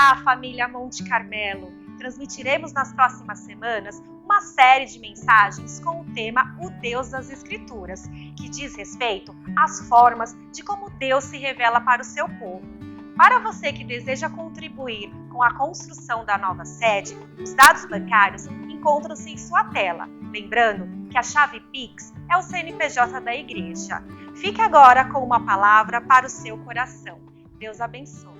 Olá, família Monte Carmelo! Transmitiremos nas próximas semanas uma série de mensagens com o tema O Deus das Escrituras, que diz respeito às formas de como Deus se revela para o seu povo. Para você que deseja contribuir com a construção da nova sede, os dados bancários encontram-se em sua tela. Lembrando que a chave Pix é o CNPJ da igreja. Fique agora com uma palavra para o seu coração. Deus abençoe.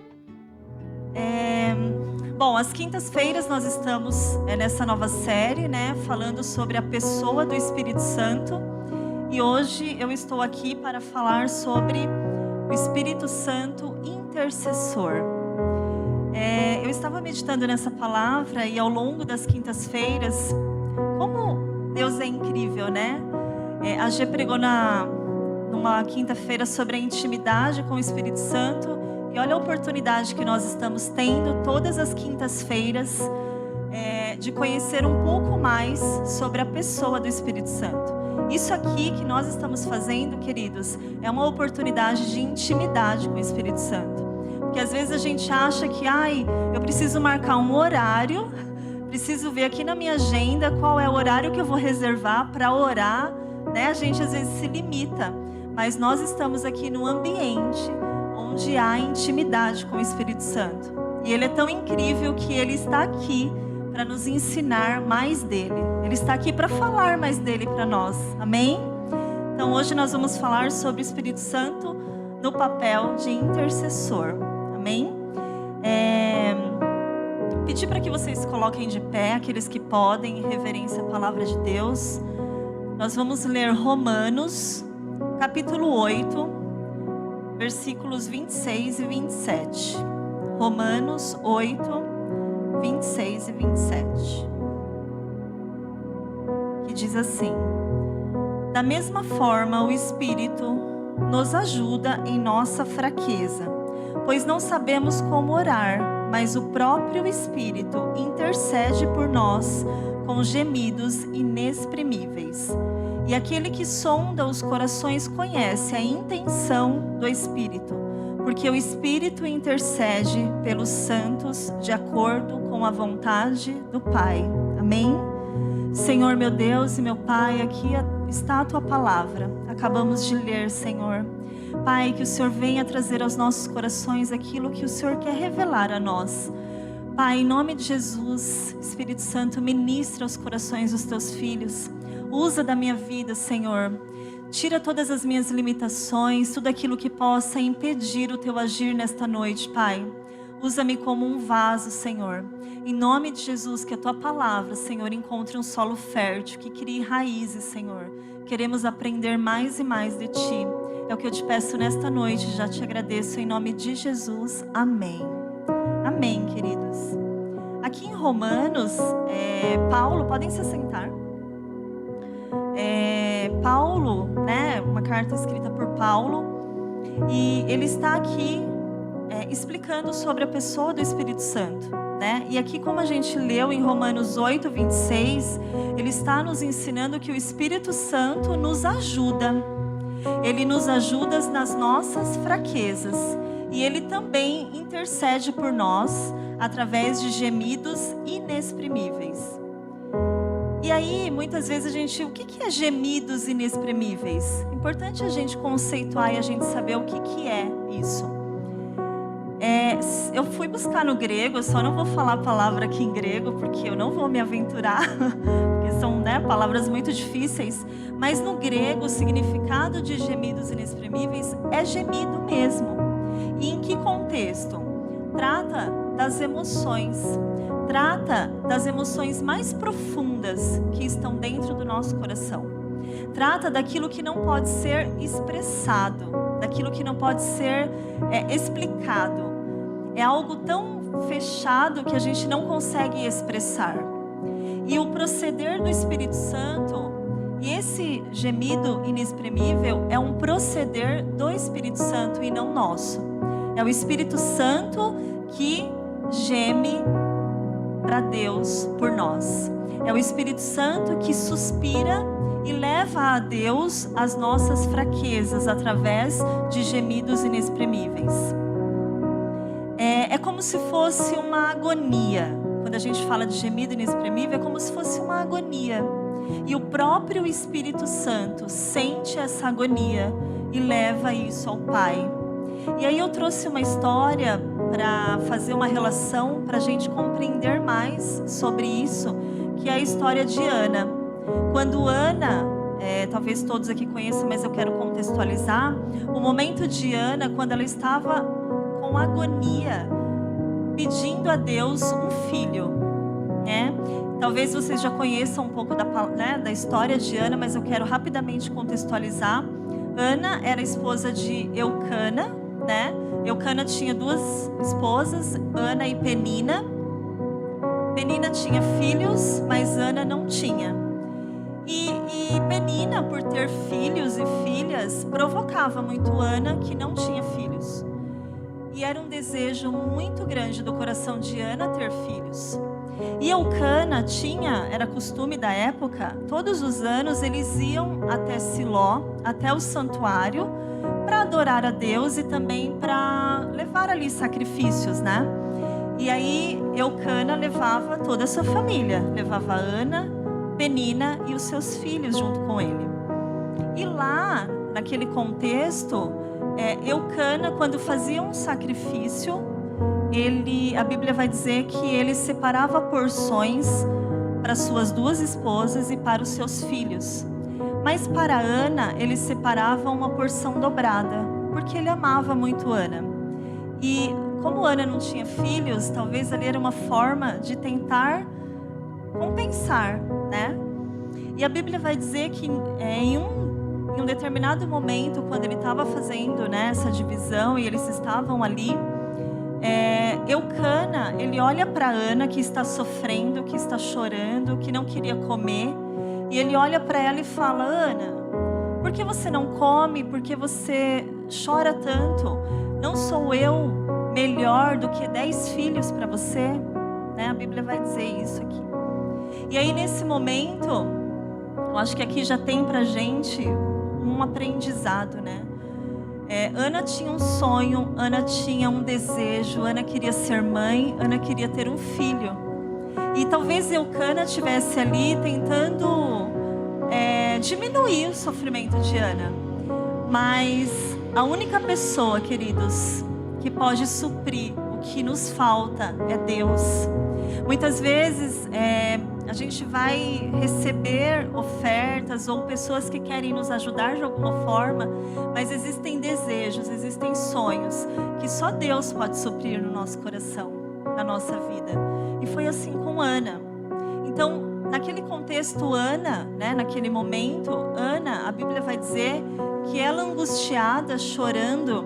Bom, às quintas-feiras nós estamos nessa nova série, falando sobre a pessoa do Espírito Santo. E hoje eu estou aqui para falar sobre o Espírito Santo intercessor. Eu estava meditando nessa palavra e ao longo das quintas-feiras, como Deus é incrível, A Gê pregou numa quinta-feira sobre a intimidade com o Espírito Santo. E olha a oportunidade que nós estamos tendo todas as quintas-feiras de conhecer um pouco mais sobre a pessoa do Espírito Santo. Isso aqui que nós estamos fazendo, queridos, é uma oportunidade de intimidade com o Espírito Santo. Porque às vezes a gente acha que, eu preciso marcar um horário, preciso ver aqui na minha agenda qual é o horário que eu vou reservar para orar, A gente às vezes se limita, mas nós estamos aqui num ambiente onde há intimidade com o Espírito Santo. E Ele é tão incrível que Ele está aqui para nos ensinar mais dEle. Ele está aqui para falar mais dEle para nós. Amém? Então hoje nós vamos falar sobre o Espírito Santo no papel de intercessor. Amém? Pedir para que vocês se coloquem de pé, aqueles que podem, em reverência à palavra de Deus. Nós vamos ler Romanos, capítulo 8, versículos 26 e 27. Romanos 8, 26 e 27. Que diz assim: Da mesma forma, o Espírito nos ajuda em nossa fraqueza, pois não sabemos como orar, mas o próprio Espírito intercede por nós com gemidos inexprimíveis. E aquele que sonda os corações conhece a intenção do Espírito, porque o Espírito intercede pelos santos de acordo com a vontade do Pai. Amém? Senhor, meu Deus e meu Pai, aqui está a Tua palavra. Acabamos de ler, Senhor. Pai, que o Senhor venha trazer aos nossos corações aquilo que o Senhor quer revelar a nós. Pai, em nome de Jesus, Espírito Santo, ministra os corações dos Teus filhos. Usa da minha vida, Senhor. Tira todas as minhas limitações, tudo aquilo que possa impedir o Teu agir nesta noite, Pai. Usa-me como um vaso, Senhor. Em nome de Jesus, que a Tua palavra, Senhor, encontre um solo fértil, que crie raízes, Senhor. Queremos aprender mais e mais de Ti. É o que eu te peço nesta noite, já te agradeço em nome de Jesus. Amém. Amém, queridos. Aqui em Romanos, Paulo, podem se sentar. Paulo, uma carta escrita por Paulo, e ele está aqui explicando sobre a pessoa do Espírito Santo, E aqui, como a gente leu em Romanos 8, 26, ele está nos ensinando que o Espírito Santo nos ajuda. Ele nos ajuda nas nossas fraquezas, e ele também intercede por nós através de gemidos inexprimíveis. E aí, muitas vezes o que é gemidos inexprimíveis? É importante a gente conceituar e a gente saber o que é isso. Eu fui buscar no grego, eu só não vou falar a palavra aqui em grego, porque eu não vou me aventurar, porque são palavras muito difíceis. Mas no grego, o significado de gemidos inexprimíveis é gemido mesmo. E em que contexto? Trata das emoções. Trata das emoções mais profundas que estão dentro do nosso coração. Trata daquilo que não pode ser expressado, daquilo que não pode ser explicado. É algo tão fechado que a gente não consegue expressar. E o proceder do Espírito Santo, e esse gemido inexprimível, é um proceder do Espírito Santo e não nosso. É o Espírito Santo que geme para Deus por nós. É o Espírito Santo que suspira e leva a Deus as nossas fraquezas através de gemidos inexprimíveis. É como como se fosse uma agonia. Quando a gente fala de gemido inexprimível, é como se fosse uma agonia. E o próprio Espírito Santo sente essa agonia e leva isso ao Pai. E aí eu trouxe uma história para fazer uma relação, para a gente compreender mais sobre isso, que é a história de Ana. Quando Ana, talvez todos aqui conheçam, mas eu quero contextualizar, o momento de Ana, quando ela estava com agonia, pedindo a Deus um filho, né? Talvez vocês já conheçam um pouco da história de Ana, mas eu quero rapidamente contextualizar. Ana era esposa de Eucana, né? Eucana tinha duas esposas, Ana e Penina. Penina tinha filhos, mas Ana não tinha. E Penina, por ter filhos e filhas, provocava muito Ana, que não tinha filhos. E era um desejo muito grande do coração de Ana ter filhos. E Eucana era costume da época, todos os anos eles iam até Siló, até o santuário, para adorar a Deus e também para levar ali sacrifícios, né? E aí Eucana levava toda a sua família, levava Ana, Penina e os seus filhos junto com ele. E lá, naquele contexto, Eucana, quando fazia um sacrifício, a Bíblia vai dizer que ele separava porções para suas duas esposas e para os seus filhos. Mas para Ana, ele separava uma porção dobrada, porque ele amava muito Ana. E como Ana não tinha filhos, talvez ali era uma forma de tentar compensar, né? E a Bíblia vai dizer que em um determinado momento, quando ele estava fazendo, né, essa divisão e eles estavam ali, Eucana, ele olha para Ana, que está sofrendo, que está chorando, que não queria comer, e ele olha para ela e fala: Ana, por que você não come? Por que você chora tanto? Não sou eu melhor do que 10 filhos para você? Né? A Bíblia vai dizer isso aqui. E aí nesse momento, eu acho que aqui já tem pra gente um aprendizado, né? Ana tinha um sonho, Ana tinha um desejo, Ana queria ser mãe, Ana queria ter um filho. E talvez Eucana estivesse ali tentando diminuir o sofrimento de Ana. Mas a única pessoa, queridos, que pode suprir o que nos falta é Deus. Muitas vezes a gente vai receber ofertas ou pessoas que querem nos ajudar de alguma forma, mas existem desejos, existem sonhos que só Deus pode suprir no nosso coração, na nossa vida. E foi assim com Ana. Então, naquele contexto, Ana, né, naquele momento, Ana, a Bíblia vai dizer que ela, angustiada, chorando,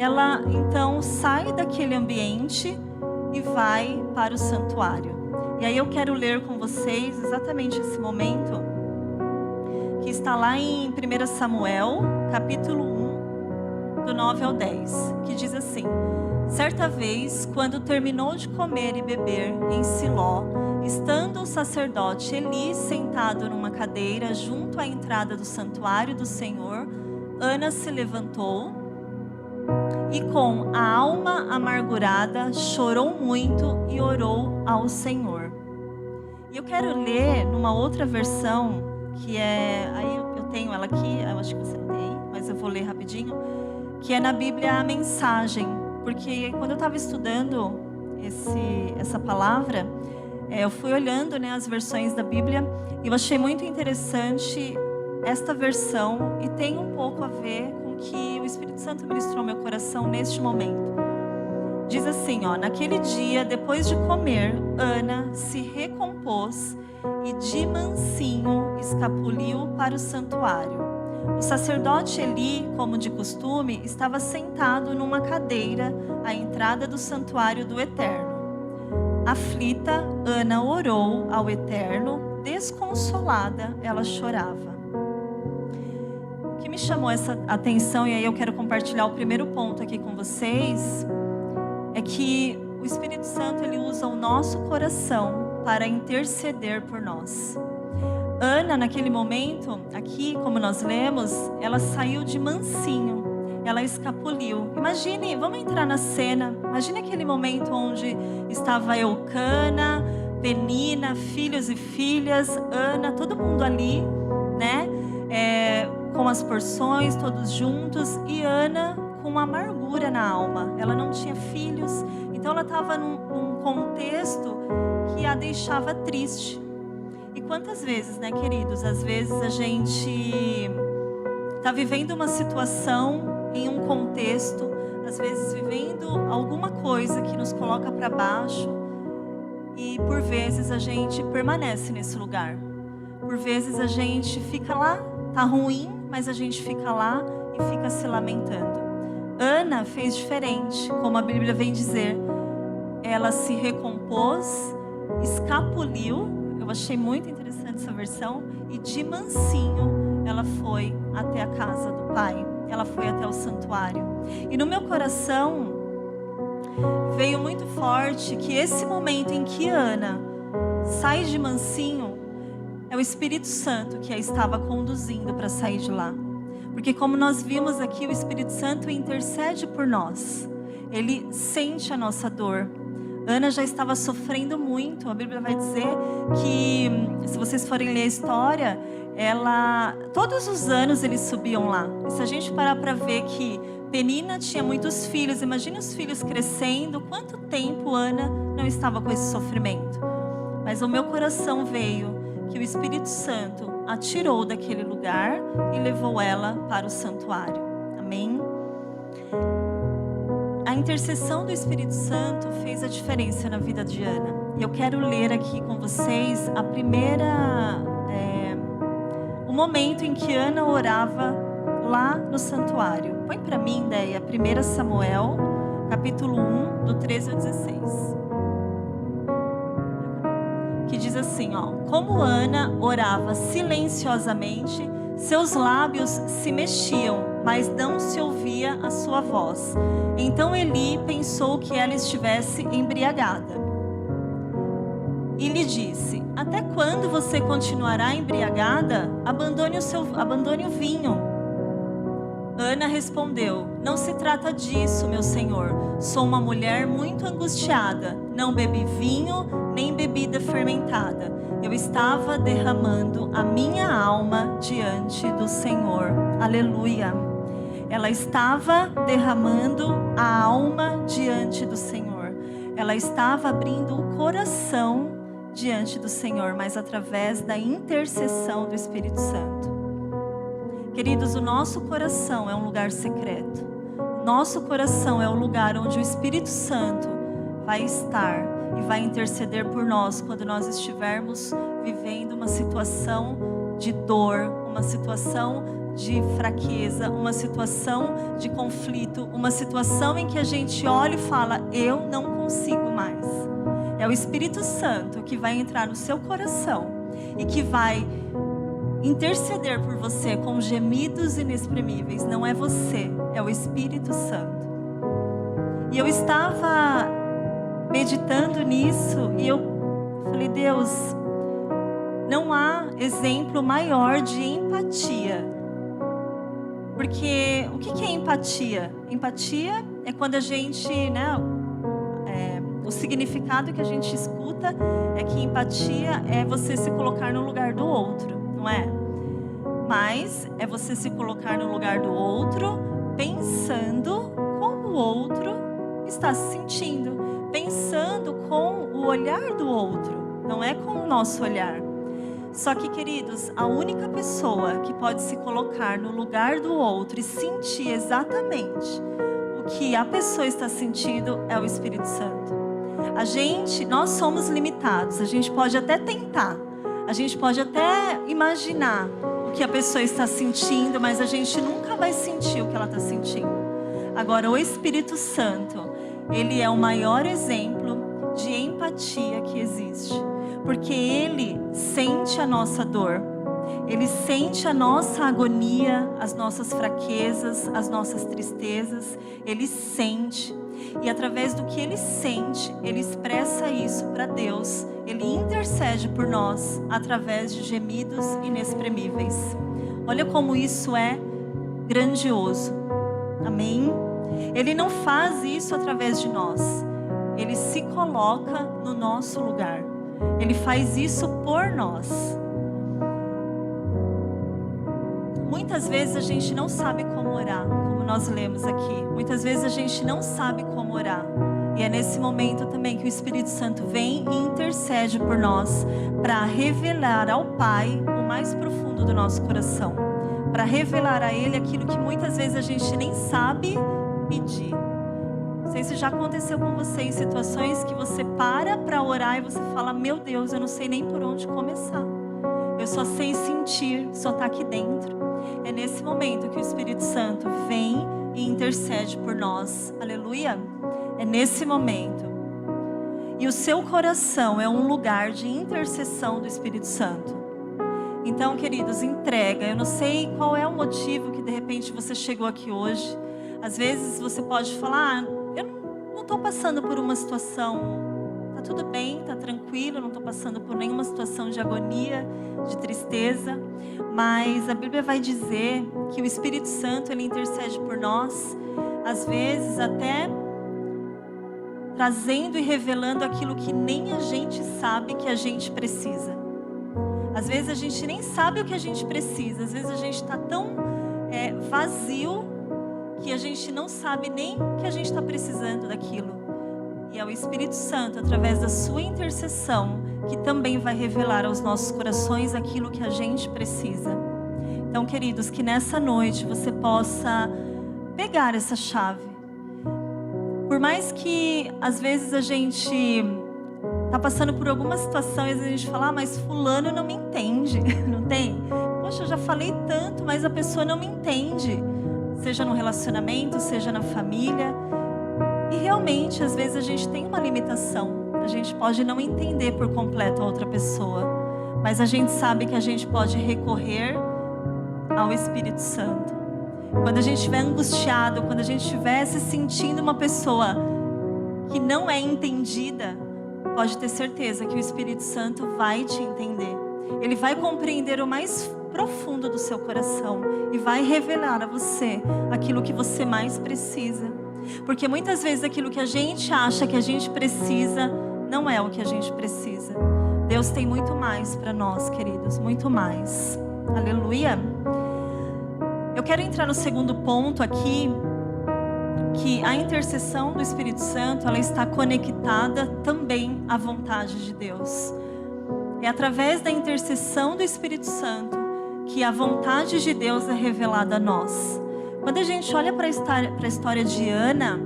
ela então sai daquele ambiente e vai para o santuário. E aí eu quero ler com vocês exatamente esse momento, que está lá em 1 Samuel, capítulo 1, do 9 ao 10, que diz assim: Certa vez, quando terminou de comer e beber em Siló, estando o sacerdote Eli sentado numa cadeira junto à entrada do santuário do Senhor, Ana se levantou e com a alma amargurada chorou muito e orou ao Senhor. E eu quero ler numa outra versão, que aí eu tenho ela aqui, eu acho que você tem, mas eu vou ler rapidinho, que é na Bíblia a Mensagem, porque quando eu estava estudando essa palavra, eu fui olhando, né, as versões da Bíblia e eu achei muito interessante esta versão e tem um pouco a ver com que o Espírito Santo ministrou meu coração neste momento. Diz assim, naquele dia, depois de comer, Ana se recompôs e de mansinho escapuliu para o santuário. O sacerdote Eli, como de costume, estava sentado numa cadeira à entrada do santuário do Eterno. Aflita, Ana orou ao Eterno, desconsolada, ela chorava. O que me chamou essa atenção, e aí eu quero compartilhar o primeiro ponto aqui com vocês, é que o Espírito Santo, ele usa o nosso coração para interceder por nós. Ana, naquele momento, aqui, como nós lemos, ela saiu de mansinho. ela escapuliu. Imagine, vamos entrar na cena. Imagine aquele momento onde estava Eucana, Penina, filhos e filhas, Ana, todo mundo ali, né? Com as porções, todos juntos, e Ana com uma amargura na alma. Ela não tinha filhos, então ela estava num contexto que a deixava triste. E quantas vezes, né, queridos? Às vezes a gente está vivendo uma situação em um contexto, às vezes vivendo alguma coisa que nos coloca para baixo, e por vezes a gente permanece nesse lugar. Por vezes a gente fica lá, tá ruim, mas a gente fica lá e fica se lamentando. Ana fez diferente, como a Bíblia vem dizer. Ela se recompôs, escapuliu. Eu achei muito interessante essa versão. E de mansinho ela foi até a casa do Pai. Ela foi até o santuário. E no meu coração veio muito forte que esse momento em que Ana sai de mansinho, é o Espírito Santo que a estava conduzindo para sair de lá. Porque como nós vimos aqui, o Espírito Santo intercede por nós. Ele sente a nossa dor. Ana já estava sofrendo muito. A Bíblia vai dizer que, se vocês forem ler a história, todos os anos eles subiam lá. E se a gente parar para ver que Penina tinha muitos filhos, imagine os filhos crescendo, quanto tempo Ana não estava com esse sofrimento. Mas o meu coração veio que o Espírito Santo a tirou daquele lugar e levou ela para o santuário. Amém? A intercessão do Espírito Santo fez a diferença na vida de Ana. E eu quero ler aqui com vocês o momento em que Ana orava lá no santuário. Põe para mim, Deia, 1 Samuel, capítulo 1, do 13 ao 16. Que diz assim, como Ana orava silenciosamente, seus lábios se mexiam, mas não se ouvia a sua voz. Então Eli pensou que ela estivesse embriagada. E lhe disse: até quando você continuará embriagada? Abandone o vinho. Ana respondeu: não se trata disso, meu senhor. Sou uma mulher muito angustiada. Não bebi vinho, nem bebida fermentada. Eu estava derramando a minha alma diante do Senhor. Aleluia. Ela estava derramando a alma diante do Senhor. Ela estava abrindo o coração diante do Senhor, mas através da intercessão do Espírito Santo. Queridos, o nosso coração é um lugar secreto. O nosso coração é o lugar onde o Espírito Santo vai estar e vai interceder por nós quando nós estivermos vivendo uma situação de dor, uma situação de fraqueza, uma situação de conflito, uma situação em que a gente olha e fala: eu não consigo mais. É o Espírito Santo que vai entrar no seu coração e que vai interceder por você com gemidos inexprimíveis. Não é você, é o Espírito Santo. E eu estava meditando nisso e eu falei: Deus, não há exemplo maior de empatia. Porque o que é empatia? Empatia é quando a gente, o significado que a gente escuta é que empatia é você se colocar no lugar do outro, não é? Mas é você se colocar no lugar do outro, pensando como o outro está se sentindo, pensando com o olhar do outro, não é com o nosso olhar. Só que, queridos, a única pessoa que pode se colocar no lugar do outro e sentir exatamente o que a pessoa está sentindo é o Espírito Santo. Nós somos limitados, a gente pode até tentar, a gente pode até imaginar o que a pessoa está sentindo, mas a gente nunca vai sentir o que ela está sentindo. Agora, o Espírito Santo, ele é o maior exemplo de empatia que existe. Porque Ele sente a nossa dor, Ele sente a nossa agonia, as nossas fraquezas, as nossas tristezas. Ele sente, e através do que Ele sente, Ele expressa isso para Deus. Ele intercede por nós através de gemidos inexprimíveis. Olha como isso é grandioso. Amém? Ele não faz isso através de nós. Ele se coloca no nosso lugar. Ele faz isso por nós. Muitas vezes a gente não sabe como orar, como nós lemos aqui. Muitas vezes a gente não sabe como orar. E é nesse momento também que o Espírito Santo vem e intercede por nós para revelar ao Pai o mais profundo do nosso coração. Para revelar a Ele aquilo que muitas vezes a gente nem sabe pedir. Não sei se já aconteceu com você em situações que você para orar e você fala: meu Deus, eu não sei nem por onde começar. Eu só sei sentir, só está aqui dentro. É nesse momento que o Espírito Santo vem e intercede por nós. Aleluia! É nesse momento. E o seu coração é um lugar de intercessão do Espírito Santo. Então, queridos, entrega. Eu não sei qual é o motivo que de repente você chegou aqui hoje. Às vezes você pode falar: eu não estou passando por uma situação, está tudo bem, está tranquilo, não estou passando por nenhuma situação de agonia, de tristeza. Mas a Bíblia vai dizer que o Espírito Santo, ele intercede por nós, às vezes até trazendo e revelando aquilo que nem a gente sabe que a gente precisa. Às vezes a gente nem sabe o que a gente precisa, às vezes a gente está tão vazio que a gente não sabe nem que a gente está precisando daquilo. E é o Espírito Santo, através da sua intercessão, que também vai revelar aos nossos corações aquilo que a gente precisa. Então, queridos, que nessa noite você possa pegar essa chave. Por mais que às vezes a gente está passando por alguma situação e a gente fala: mas fulano não me entende, não tem? Poxa, eu já falei tanto, mas a pessoa não me entende. Seja no relacionamento, seja na família. E realmente, às vezes a gente tem uma limitação. A gente pode não entender por completo a outra pessoa, mas a gente sabe que a gente pode recorrer ao Espírito Santo. Quando a gente estiver angustiado, quando a gente estiver se sentindo uma pessoa que não é entendida, pode ter certeza que o Espírito Santo vai te entender. Ele vai compreender o mais profundo do seu coração e vai revelar a você aquilo que você mais precisa. Porque muitas vezes aquilo que a gente acha que a gente precisa não é o que a gente precisa. Deus tem muito mais para nós, queridos, muito mais. Aleluia. Eu quero entrar no segundo ponto aqui, que a intercessão do Espírito Santo, ela está conectada também à vontade de Deus. É através da intercessão do Espírito Santo que a vontade de Deus é revelada a nós. Quando a gente olha para a história de Ana,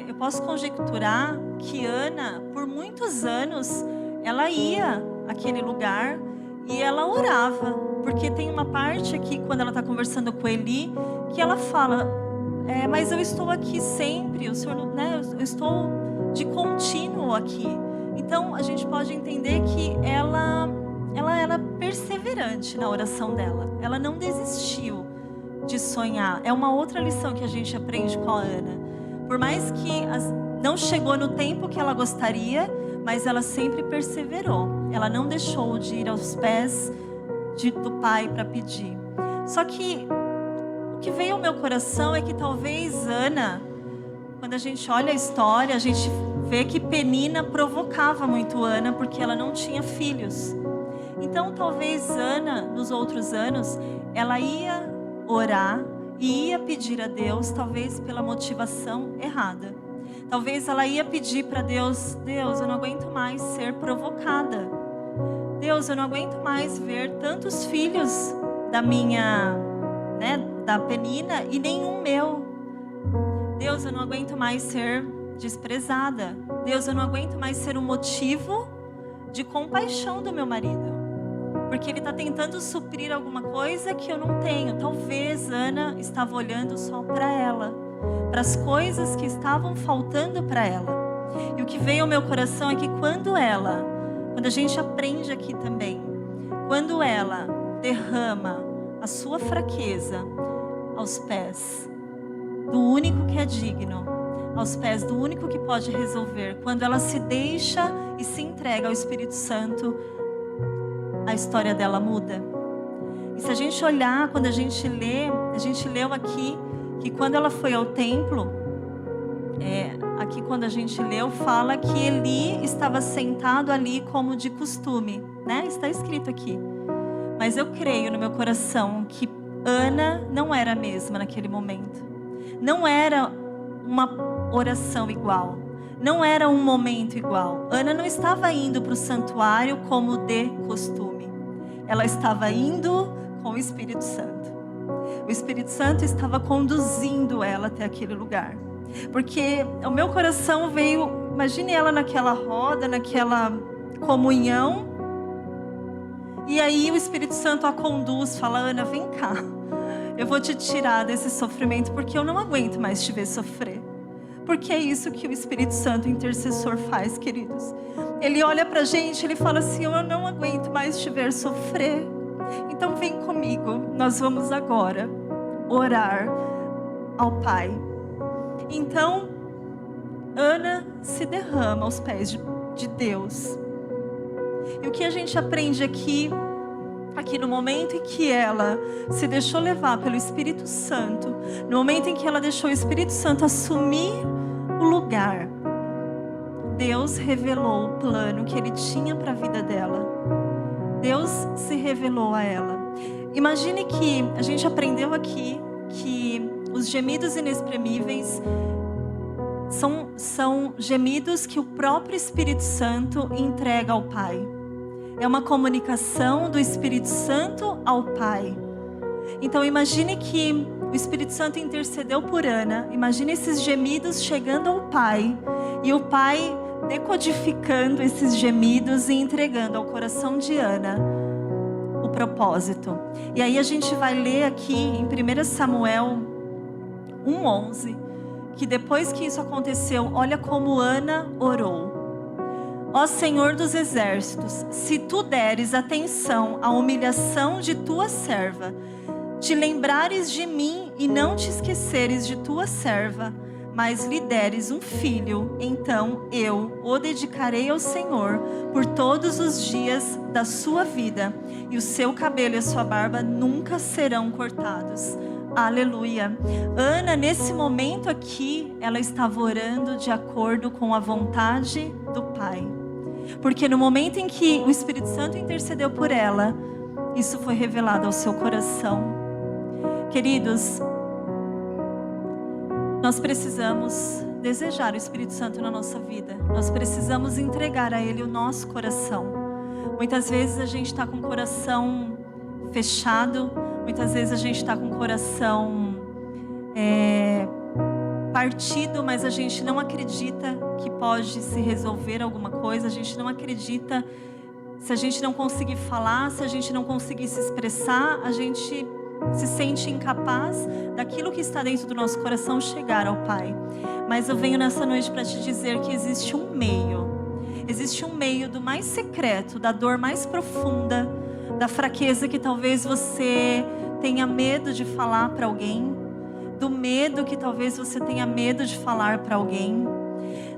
eu posso conjecturar que Ana, por muitos anos, ela ia àquele lugar e ela orava. Porque tem uma parte aqui, quando ela está conversando com Eli, que ela fala: mas eu estou aqui sempre, o Senhor, eu estou de contínuo aqui. Então a gente pode entender que ela era perseverante na oração dela. Ela não desistiu de sonhar. É uma outra lição que a gente aprende com a Ana. Por mais que não chegou no tempo que ela gostaria, mas ela sempre perseverou. Ela não deixou de ir aos pés do pai para pedir. Só que o que veio ao meu coração é que talvez Ana, quando a gente olha a história, a gente vê que Penina provocava muito Ana porque ela não tinha filhos. Então talvez Ana, nos outros anos, ela ia orar e ia pedir a Deus, talvez pela motivação errada. Talvez ela ia pedir para Deus: Deus, eu não aguento mais ser provocada. Deus, eu não aguento mais ver tantos filhos da Penina e nenhum meu. Deus, eu não aguento mais ser desprezada. Deus, eu não aguento mais ser um motivo de compaixão do meu marido. Porque ele está tentando suprir alguma coisa que eu não tenho. Talvez Ana estava olhando só para ela, para as coisas que estavam faltando para ela. E o que veio ao meu coração é que quando a gente aprende aqui também, quando ela derrama a sua fraqueza aos pés do único que é digno, aos pés do único que pode resolver, quando ela se deixa e se entrega ao Espírito Santo, a história dela muda. E se a gente olhar, quando a gente leu aqui que quando ela foi ao templo, aqui quando a gente leu, fala que Eli estava sentado ali como de costume, né? Está escrito aqui. Mas eu creio no meu coração que Ana não era a mesma naquele momento. Não era uma oração igual. Não era um momento igual. Ana não estava indo para o santuário como de costume. Ela estava indo com o Espírito Santo. O Espírito Santo estava conduzindo ela até aquele lugar. Porque o meu coração veio, imagine ela naquela roda, naquela comunhão. E aí o Espírito Santo a conduz, fala: Ana, vem cá. Eu vou te tirar desse sofrimento porque eu não aguento mais te ver sofrer. Porque é isso que o Espírito Santo, o intercessor, faz, queridos. Ele olha pra gente, ele fala assim: eu não aguento mais te ver sofrer. Então vem comigo, nós vamos agora orar ao Pai. Então, Ana se derrama aos pés de Deus. E o que a gente aprende aqui no momento em que ela se deixou levar pelo Espírito Santo, no momento em que ela deixou o Espírito Santo assumir o lugar, Deus revelou o plano que Ele tinha para a vida dela. Deus se revelou a ela. Imagine que a gente aprendeu aqui que os gemidos inexprimíveis são gemidos que o próprio Espírito Santo entrega ao Pai. É uma comunicação do Espírito Santo ao Pai. Então imagine que o Espírito Santo intercedeu por Ana. Imagine esses gemidos chegando ao Pai. E o Pai decodificando esses gemidos e entregando ao coração de Ana o propósito. E aí a gente vai ler aqui em 1 Samuel 1:11, que depois que isso aconteceu, olha como Ana orou. Ó Senhor dos exércitos, se tu deres atenção à humilhação de tua serva, te lembrares de mim e não te esqueceres de tua serva, mas lhe deres um filho, então eu o dedicarei ao Senhor por todos os dias da sua vida, e o seu cabelo e a sua barba nunca serão cortados. Aleluia. Ana, nesse momento aqui, ela estava orando de acordo com a vontade do Pai. Porque no momento em que o Espírito Santo intercedeu por ela, isso foi revelado ao seu coração. Queridos, nós precisamos desejar o Espírito Santo na nossa vida. Nós precisamos entregar a Ele o nosso coração. Muitas vezes a gente está com o coração fechado. Muitas vezes a gente está com o coração partido, mas a gente não acredita que pode se resolver alguma coisa. A gente não acredita. Se a gente não conseguir falar, se a gente não conseguir se expressar, a gente se sente incapaz daquilo que está dentro do nosso coração chegar ao Pai. Mas eu venho nessa noite para te dizer que existe um meio. Existe um meio do mais secreto, da dor mais profunda, da fraqueza que talvez você tenha medo de falar para alguém, do medo que talvez você tenha medo de falar para alguém,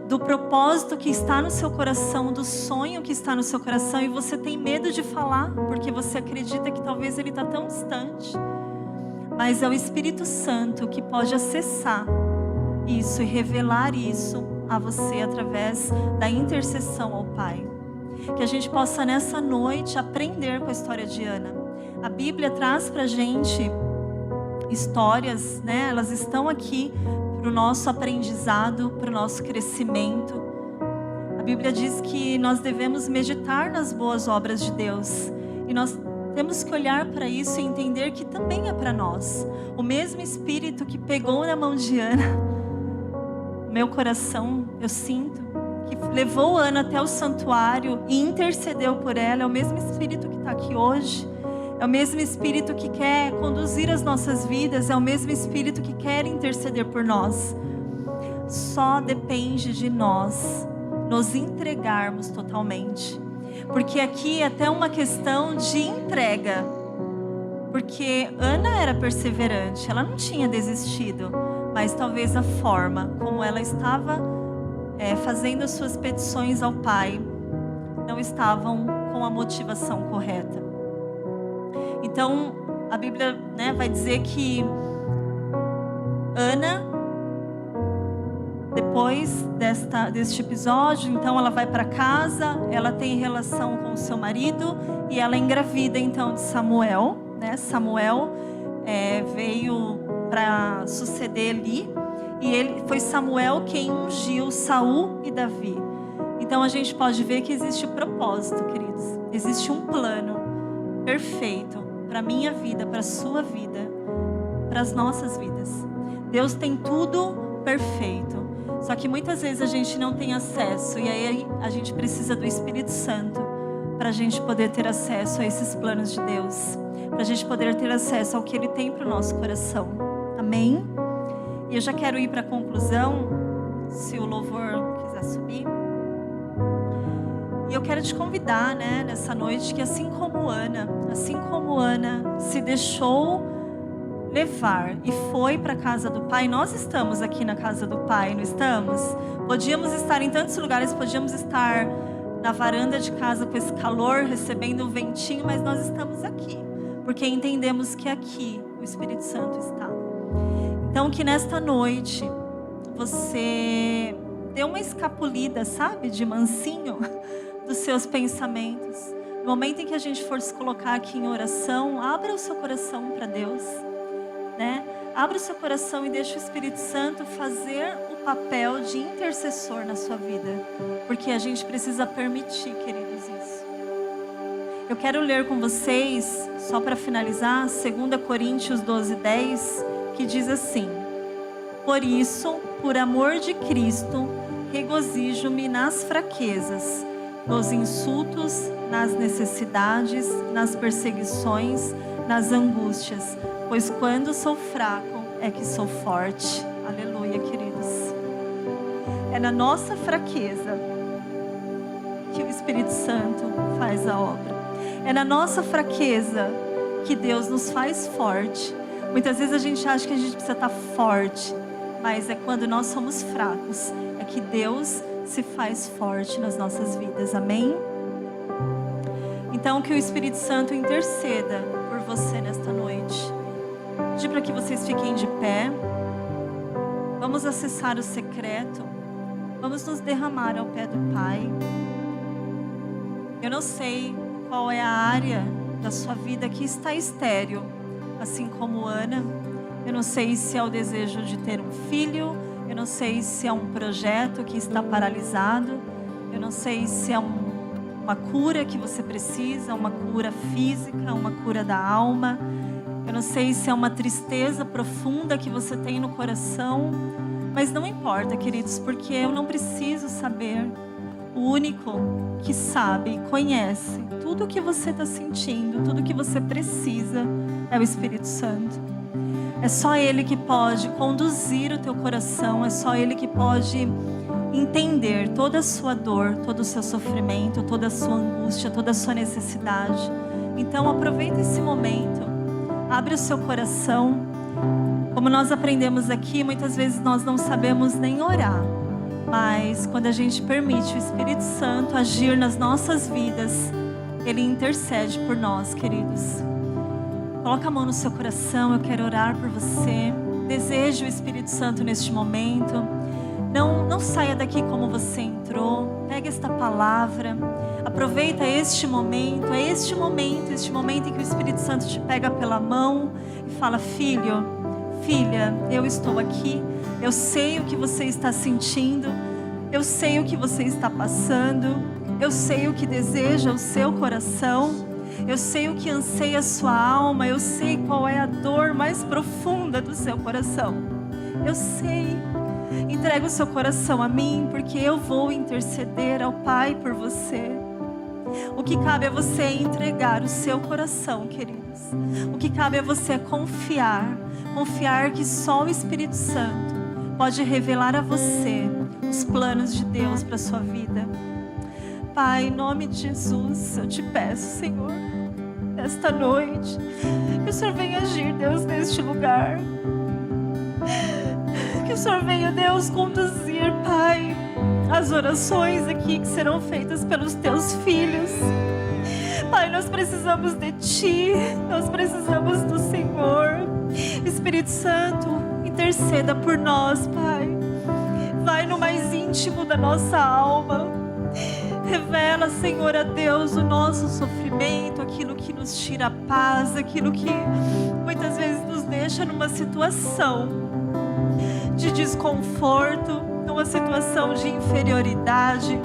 do propósito que está no seu coração, do sonho que está no seu coração, e você tem medo de falar porque você acredita que talvez ele está tão distante. Mas é o Espírito Santo que pode acessar isso e revelar isso a você através da intercessão ao Pai. Que a gente possa nessa noite aprender com a história de Ana. A Bíblia traz pra gente histórias, né? Elas estão aqui para o nosso aprendizado, para o nosso crescimento. A Bíblia diz que nós devemos meditar nas boas obras de Deus. E nós temos que olhar para isso e entender que também é para nós. O mesmo Espírito que pegou na mão de Ana, meu coração, eu sinto, que levou Ana até o santuário e intercedeu por ela, é o mesmo Espírito que está aqui hoje. É o mesmo Espírito que quer conduzir as nossas vidas, é o mesmo Espírito que quer interceder por nós. Só depende de nós nos entregarmos totalmente. Porque aqui é até uma questão de entrega. Porque Ana era perseverante, ela não tinha desistido, mas talvez a forma como ela estava fazendo as suas petições ao Pai não estavam com a motivação correta. Então, a Bíblia, vai dizer que Ana, depois deste episódio, então ela vai para casa, ela tem relação com o seu marido e ela engravida então de Samuel, né? Samuel veio para suceder ali e foi Samuel quem ungiu Saul e Davi. Então a gente pode ver que existe propósito, queridos. Existe um plano perfeito para a minha vida, para a sua vida, para as nossas vidas. Deus tem tudo perfeito. Só que muitas vezes a gente não tem acesso. E aí a gente precisa do Espírito Santo para a gente poder ter acesso a esses planos de Deus. Para a gente poder ter acesso ao que Ele tem para o nosso coração. Amém? E eu já quero ir para a conclusão. Se o louvor quiser subir. E eu quero te convidar, né, nessa noite, que assim como Ana se deixou levar e foi para a casa do Pai, nós estamos aqui na casa do Pai, não estamos? Podíamos estar em tantos lugares, podíamos estar na varanda de casa com esse calor, recebendo um ventinho, mas nós estamos aqui, porque entendemos que aqui o Espírito Santo está. Então que nesta noite você dê uma escapulida, sabe, de mansinho dos seus pensamentos. No momento em que a gente for se colocar aqui em oração, abra o seu coração para Deus, né? Abra o seu coração e deixe o Espírito Santo fazer o papel de intercessor na sua vida, porque a gente precisa permitir, queridos, isso. Eu quero ler com vocês, só para finalizar, 2 Coríntios 12:10, que diz assim: por isso, por amor de Cristo, regozijo-me nas fraquezas, nos insultos, nas necessidades, nas perseguições, nas angústias, pois quando sou fraco é que sou forte. Aleluia, queridos. É na nossa fraqueza que o Espírito Santo faz a obra. É na nossa fraqueza que Deus nos faz forte. Muitas vezes a gente acha que a gente precisa estar forte, mas é quando nós somos fracos é que Deus se faz forte nas nossas vidas. Amém? Então que o Espírito Santo interceda por você nesta noite. Pedir para que vocês fiquem de pé. Vamos acessar o secreto. Vamos nos derramar ao pé do Pai. Eu não sei qual é a área da sua vida que está estéril, assim como Ana. Eu não sei se é o desejo de ter um filho. Eu não sei se é um projeto que está paralisado. Eu não sei se é uma cura que você precisa, uma cura física, uma cura da alma. Eu não sei se é uma tristeza profunda que você tem no coração. Mas não importa, queridos, porque eu não preciso saber. O único que sabe e conhece tudo o que você está sentindo, tudo o que você precisa, é o Espírito Santo. É só Ele que pode conduzir o teu coração, é só Ele que pode entender toda a sua dor, todo o seu sofrimento, toda a sua angústia, toda a sua necessidade. Então aproveita esse momento, abre o seu coração. Como nós aprendemos aqui, muitas vezes nós não sabemos nem orar, mas quando a gente permite o Espírito Santo agir nas nossas vidas, Ele intercede por nós, queridos. Coloca a mão no seu coração, eu quero orar por você. Deseje o Espírito Santo neste momento. Não saia daqui como você entrou. Pegue esta palavra. Aproveita este momento. É este momento em que o Espírito Santo te pega pela mão e fala: filho, filha, eu estou aqui. Eu sei o que você está sentindo. Eu sei o que você está passando. Eu sei o que deseja o seu coração. Eu sei o que anseia a sua alma. Eu sei qual é a dor mais profunda do seu coração. Eu sei. Entrega o seu coração a mim, porque eu vou interceder ao Pai por você. O que cabe a você é entregar o seu coração, queridos. O que cabe a você é confiar. Confiar que só o Espírito Santo pode revelar a você os planos de Deus para a sua vida. Pai, em nome de Jesus, eu te peço, Senhor, nesta noite, que o Senhor venha agir, Deus, neste lugar. Que o Senhor venha, Deus, conduzir, Pai, as orações aqui que serão feitas pelos teus filhos. Pai, nós precisamos de Ti, nós precisamos do Senhor. Espírito Santo, intercede interceda por nós, Pai. Vai no mais íntimo da nossa alma. Revela, Senhor, a Deus, o nosso sofrimento, aquilo que nos tira a paz, aquilo que muitas vezes nos deixa numa situação de desconforto, numa situação de inferioridade,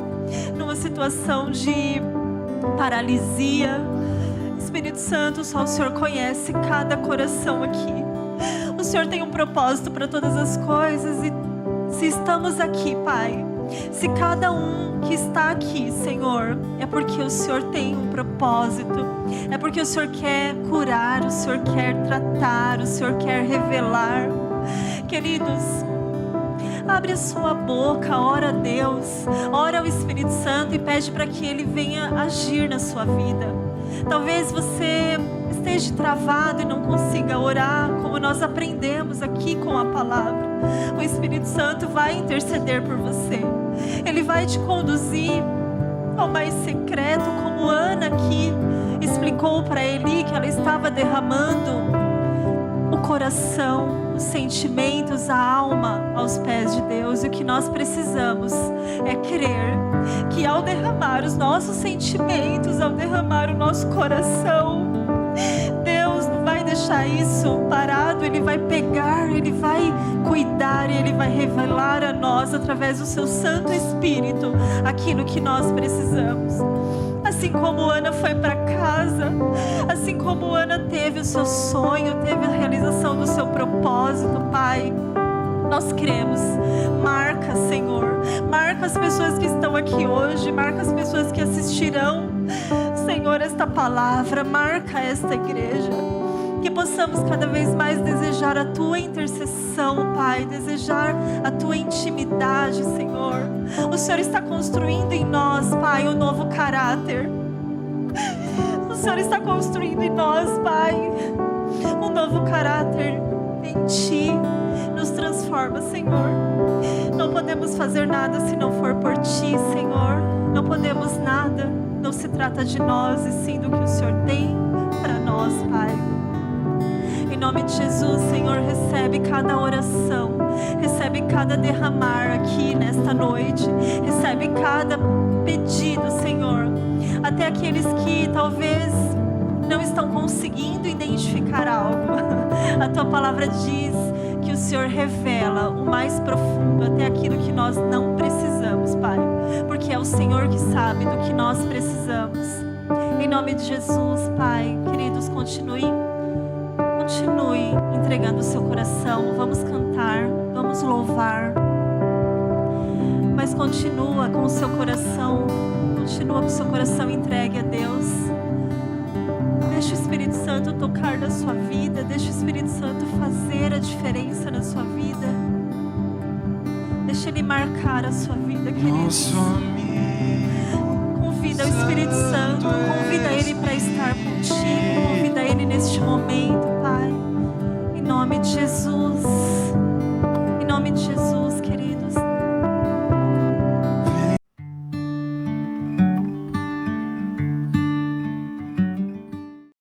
numa situação de paralisia. Espírito Santo, só o Senhor conhece cada coração aqui. O Senhor tem um propósito para todas as coisas, e se estamos aqui, Pai, se cada um que está aqui, Senhor, é porque o Senhor tem um propósito, é porque o Senhor quer curar, o Senhor quer tratar, o Senhor quer revelar. Queridos, abre a sua boca, ora a Deus, ora ao Espírito Santo e pede para que Ele venha agir na sua vida. Talvez você esteja travado e não consiga orar como nós aprendemos aqui com a palavra. O Espírito Santo vai interceder por você. Ele vai te conduzir ao mais secreto, como Ana aqui explicou para Eli que ela estava derramando o coração, os sentimentos, a alma aos pés de Deus. E o que nós precisamos é crer que ao derramar os nossos sentimentos, ao derramar o nosso coração, Deus não vai deixar isso parado. Ele vai pegar, Ele vai cuidar e Ele vai revelar a nós, através do seu Santo Espírito, aquilo que nós precisamos. Assim como Ana foi para casa, assim como Ana teve o seu sonho, teve a realização do seu propósito, Pai, nós cremos. Marca, Senhor, marca as pessoas que estão aqui hoje, marca as pessoas que assistirão, Senhor, esta palavra, marca esta igreja, que possamos cada vez mais desejar a Tua intercessão, Pai, desejar a Tua intimidade, Senhor. O Senhor está construindo em nós, Pai, um novo caráter. O Senhor está construindo em nós, Pai, um novo caráter em Ti. Nos transforma, Senhor. Não podemos fazer nada se não for por Ti, Senhor. Não podemos nada. Não se trata de nós, e sim do que o Senhor tem para nós, Pai. Em nome de Jesus, Senhor, recebe cada oração, recebe cada derramar aqui nesta noite, recebe cada pedido, Senhor. Até aqueles que talvez não estão conseguindo identificar algo. A Tua palavra diz que o Senhor revela o mais profundo, até aquilo que nós não precisamos, Pai, porque é o Senhor que sabe do que nós precisamos. Em nome de Jesus, Pai, queridos, continue entregando o seu coração. Vamos cantar, vamos louvar, mas continua com o seu coração entregue a Deus. Deixa o Espírito Santo tocar na sua vida, deixa o Espírito Santo fazer a diferença na sua vida, deixa Ele marcar a sua vida, queridos. Convida o Espírito Santo, convida Ele para estar contigo, convida Ele neste momento, Pai, em nome de Jesus.